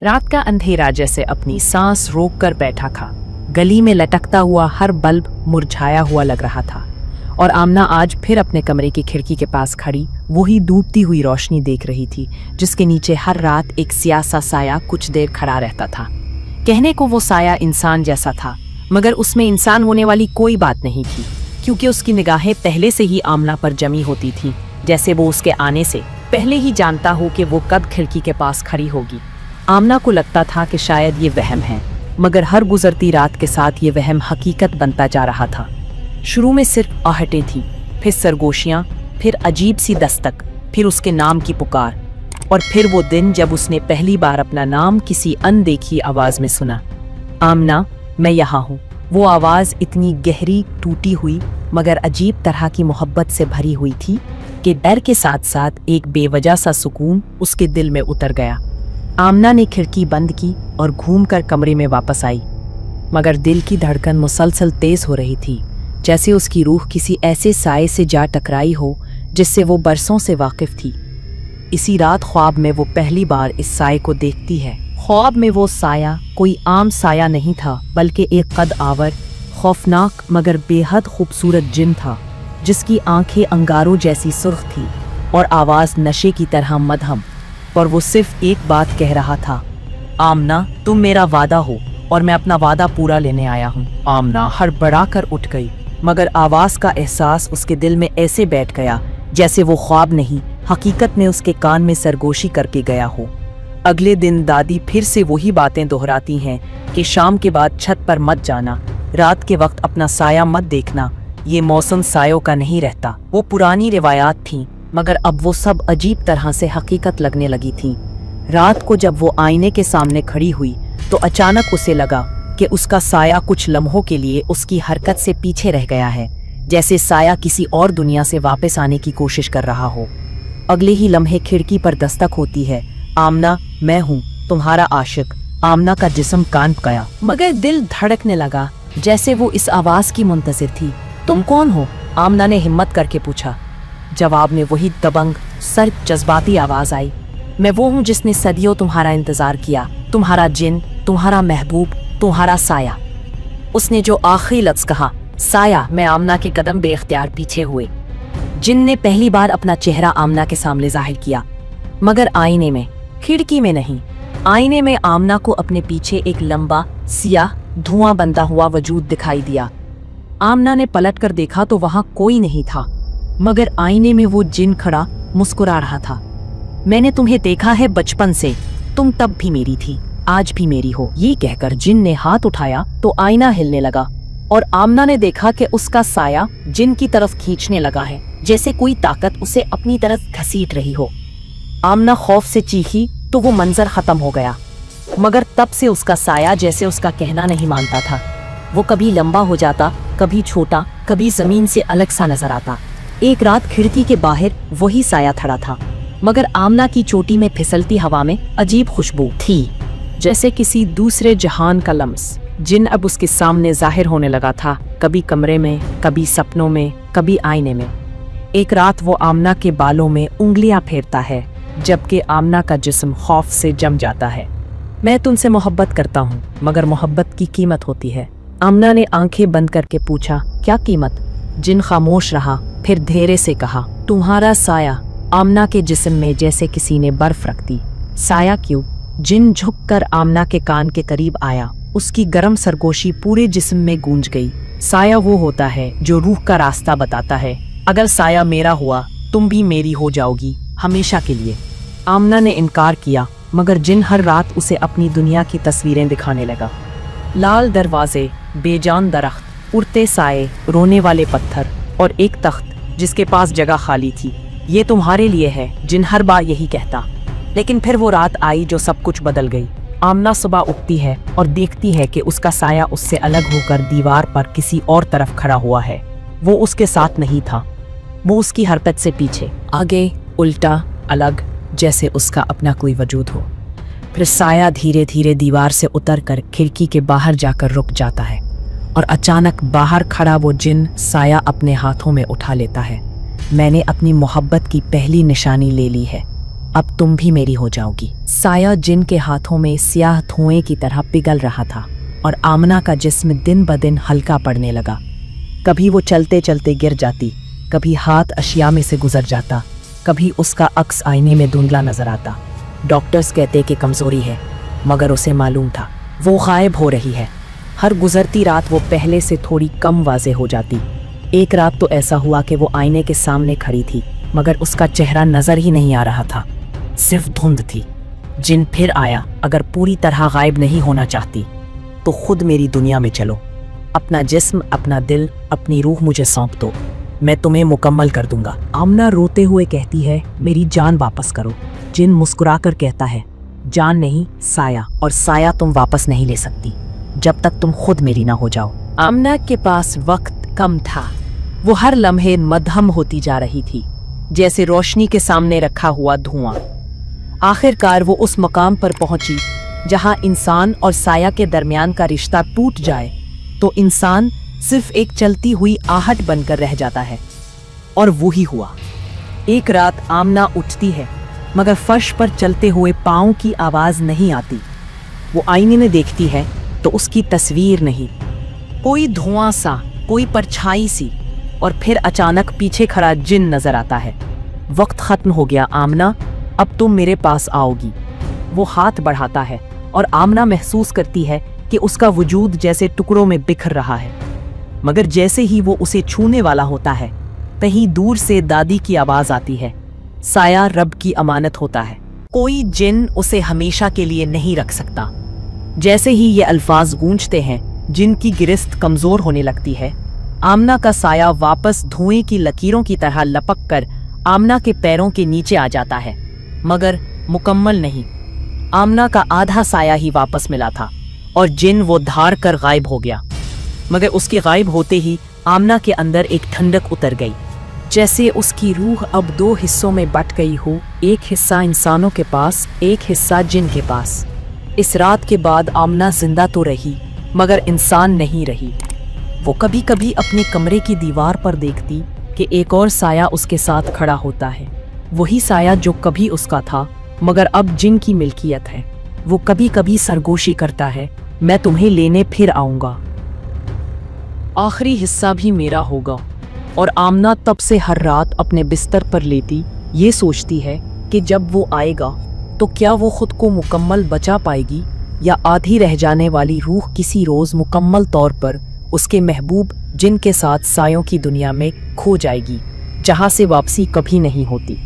रात का अंधेरा जैसे अपनी सांस रोक कर बैठा था। गली में लटकता हुआ हर बल्ब मुरझाया हुआ लग रहा था और आमना आज फिर अपने कमरे की खिड़की के पास खड़ी वही डूबती हुई रोशनी देख रही थी, जिसके नीचे हर रात एक स्याह सा साया कुछ देर खड़ा रहता था। कहने को वो साया इंसान जैसा था, मगर उसमें इंसान होने वाली कोई बात नहीं थी, क्योंकि उसकी निगाहें पहले से ही आमना पर जमी होती थी, जैसे वो उसके आने से पहले ही जानता हो कि वो कब खिड़की के पास खड़ी होगी। आमना को लगता था कि शायद ये वहम है, मगर हर गुजरती रात के साथ ये वहम हकीकत बनता जा रहा था। शुरू में सिर्फ आहटें थी, फिर सरगोशियां, फिर अजीब सी दस्तक, फिर उसके नाम की पुकार, और फिर वो दिन जब उसने पहली बार अपना नाम किसी अनदेखी आवाज में सुना। आमना, मैं यहाँ हूँ। वो आवाज इतनी गहरी, टूटी हुई, मगर अजीब तरह की मोहब्बत से भरी हुई थी कि डर के साथ साथ एक बेवजह सा सुकून उसके दिल में उतर गया। आमना ने खिड़की बंद की और घूमकर कमरे में वापस आई, मगर दिल की धड़कन मुसलसल तेज हो रही थी, जैसे उसकी रूह किसी ऐसे साए से जा टकराई हो जिससे वो बरसों से वाकिफ थी। इसी रात ख्वाब में वो पहली बार इस साए को देखती है। ख्वाब में वो साया कोई आम साया नहीं था, बल्कि एक कद आवर, खौफनाक मगर बेहद खूबसूरत जिन था, जिसकी आंखें अंगारों जैसी सुर्ख थी और आवाज नशे की तरह मदहम। और वो सिर्फ एक बात कह रहा था, आमना, तुम मेरा वादा हो और मैं अपना वादा पूरा लेने आया हूँ। आमना हड़बड़ा कर उठ गई, मगर आवाज का एहसास उसके दिल में ऐसे बैठ गया जैसे वो ख्वाब नहीं, हकीकत में उसके कान में सरगोशी करके गया हो। अगले दिन दादी फिर से वही बातें दोहराती हैं कि शाम के बाद छत पर मत जाना, रात के वक्त अपना साया मत देखना, ये मौसम सायों का नहीं रहता। वो पुरानी रिवायात थीं, मगर अब वो सब अजीब तरह से हकीकत लगने लगी थी। रात को जब वो आईने के सामने खड़ी हुई तो अचानक उसे लगा कि उसका साया कुछ लम्हों के लिए उसकी हरकत से पीछे रह गया है, जैसे साया किसी और दुनिया से वापस आने की कोशिश कर रहा हो। अगले ही लम्हे खिड़की पर दस्तक होती है। आमना, मैं हूँ, तुम्हारा आशिक। आमना का जिस्म कांप गया, मगर दिल धड़कने लगा, जैसे वो इस आवाज की मुंतजिर थी। तुम कौन हो? आमना ने हिम्मत करके पूछा। जवाब में वही दबंग, सर्द जज्बाती आवाज आई, मैं वो हूँ जिसने सदियों तुम्हारा इंतजार किया, तुम्हारा जिन, तुम्हारा महबूब, तुम्हारा साया। उसने जो आखिरी लफ्ज कहा, साया, में आमना के कदम बेख्तियार पीछे हुए। जिन ने पहली बार अपना चेहरा आमना के सामने जाहिर किया, मगर आईने में, खिड़की में नहीं। आईने में आमना को अपने पीछे एक लंबा, सियाह, धुआं बनता हुआ वजूद दिखाई दिया। आमना ने पलट कर देखा तो वहां कोई नहीं था, मगर आईने में वो जिन खड़ा मुस्कुरा रहा था। मैंने तुम्हें देखा है बचपन से, तुम तब भी मेरी थी, आज भी मेरी हो। ये कहकर जिन ने हाथ उठाया तो आईना हिलने लगा और आमना ने देखा कि उसका साया जिन की तरफ खींचने लगा है, जैसे कोई ताकत उसे अपनी तरफ घसीट रही हो। आमना खौफ से चीखी तो वो मंजर खत्म हो गया, मगर तब से उसका साया जैसे उसका कहना नहीं मानता था। वो कभी लंबा हो जाता, कभी छोटा, कभी जमीन से अलग सा नजर आता। एक रात खिड़की के बाहर वही साया खड़ा था, मगर आमना की चोटी में फिसलती हवा में अजीब खुशबू थी, जैसे किसी दूसरे जहान का लम्स। जिन अब उसके सामने जाहिर होने लगा था, कभी कमरे में, कभी सपनों में, कभी आईने में। एक रात वो आमना के बालों में उंगलियां फेरता है, जबकि आमना का जिस्म खौफ से जम जाता है। मैं तुमसे मोहब्बत करता हूँ, मगर मोहब्बत की कीमत होती है। आमना ने आंखें बंद करके पूछा, क्या कीमत? जिन खामोश रहा, फिर धीरे से कहा, तुम्हारा साया। आमना के जिस्म में जैसे किसी ने बर्फ रख दी। साया क्यों? जिन झुककर आमना के कान के करीब आया, उसकी गर्म सरगोशी पूरे जिस्म में गूंज गई। साया वो होता है जो रूह का रास्ता बताता है। अगर साया मेरा हुआ, तुम भी मेरी हो जाओगी, हमेशा के लिए। आमना ने इनकार किया, मगर जिन हर रात उसे अपनी दुनिया की तस्वीरें दिखाने लगा। लाल दरवाजे, बेजान दरख्त, उड़ते साए, रोने वाले पत्थर और एक तख्त जिसके पास जगह खाली थी। ये तुम्हारे लिए है, जिन हर बार यही कहता। लेकिन फिर वो रात आई जो सब कुछ बदल गई। आमना सुबह उठती है और देखती है कि उसका साया उससे अलग होकर दीवार पर किसी और तरफ खड़ा हुआ है। वो उसके साथ नहीं था, वो उसकी हरकत से पीछे, आगे, उल्टा, अलग, जैसे उसका अपना कोई वजूद हो। फिर साया धीरे धीरे दीवार से उतरकर खिड़की के बाहर जाकर रुक जाता है और अचानक बाहर खड़ा वो जिन साया अपने हाथों में उठा लेता है। मैंने अपनी मोहब्बत की पहली निशानी ले ली है। अब तुम भी मेरी हो जाओगी। साया जिन के हाथों में स्याह धुएं की तरह पिघल रहा था और आमना का जिस्म दिन ब दिन हल्का पड़ने लगा। कभी वो चलते चलते गिर जाती, कभी हाथ अशिया में से गुजर जाता, कभी उसका अक्स आईने में धुंधला नजर आता। डॉक्टर्स कहते कि कमजोरी है, मगर उसे मालूम था वो गायब हो रही है। हर गुजरती रात वो पहले से थोड़ी कम वाज़ेह हो जाती। एक रात तो ऐसा हुआ कि वो आईने के सामने खड़ी थी, मगर उसका चेहरा नजर ही नहीं आ रहा था, सिर्फ धुंध थी। जिन फिर आया, अगर पूरी तरह गायब नहीं होना चाहती तो खुद मेरी दुनिया में चलो। अपना जिस्म, अपना दिल, अपनी रूह मुझे सौंप दो, मैं तुम्हें मुकम्मल कर दूंगा। आमना रोते हुए कहती है, मेरी जान वापस करो। जिन मुस्कुरा कर कहता है, जान नहीं, साया, और साया तुम वापस नहीं ले सकती जब तक तुम खुद मेरी ना हो जाओ। आमना के पास वक्त कम था। वो हर लम्हे मध्यम होती जा रही थी, जैसे रोशनी के सामने रखा हुआ धुआं। आखिरकार वो उस मकाम पर पहुंची जहां इंसान और साया के दरमियान का रिश्ता टूट जाए तो इंसान सिर्फ एक चलती हुई आहट बनकर रह जाता है। और वो ही हुआ। एक रात आमना उठती है, मगर फर्श पर चलते हुए पाँव की आवाज नहीं आती। वो आईने में देखती है तो उसकी तस्वीर नहीं, कोई धुआं सा, कोई परछाई सी, और फिर अचानक पीछे खड़ा जिन नजर आता है। वक्त खत्म हो गया आमना, अब तुम मेरे पास आओगी। वो हाथ बढ़ाता है और आमना महसूस करती है कि उसका वजूद जैसे टुकड़ों में बिखर रहा है। मगर जैसे ही वो उसे छूने वाला होता है, कहीं दूर से दादी की आवाज आती है, साया रब की अमानत होता है, कोई जिन उसे हमेशा के लिए नहीं रख सकता। जैसे ही ये अल्फाज गूंजते हैं, जिन की गिरफ्त कमजोर होने लगती है। आमना का साया वापस धुएं की लकीरों की तरह लपक कर आमना के पैरों के नीचे आ जाता है, मगर मुकम्मल नहीं। आमना का आधा साया ही वापस मिला था और जिन वो धार कर गायब हो गया। मगर उसके गायब होते ही आमना के अंदर एक ठंडक उतर गई, जैसे उसकी रूह अब दो हिस्सों में बट गई हो, एक हिस्सा इंसानों के पास, एक हिस्सा जिन के पास। इस रात के बाद आमना जिंदा तो रही, मगर इंसान नहीं रही। वो कभी कभी अपने कमरे की दीवार पर देखती कि एक और साया उसके साथ खड़ा होता है, वही साया जो कभी उसका था मगर अब जिन की मिल्कियत है। वो कभी कभी सरगोशी करता है, मैं तुम्हें लेने फिर आऊंगा, आखिरी हिस्सा भी मेरा होगा। और आमना तब से हर रात अपने बिस्तर पर लेटी ये सोचती है कि जब वो आएगा तो क्या वो खुद को मुकम्मल बचा पाएगी, या आधी रह जाने वाली रूह किसी रोज मुकम्मल तौर पर उसके महबूब जिन के साथ सायों की दुनिया में खो जाएगी, जहां से वापसी कभी नहीं होती।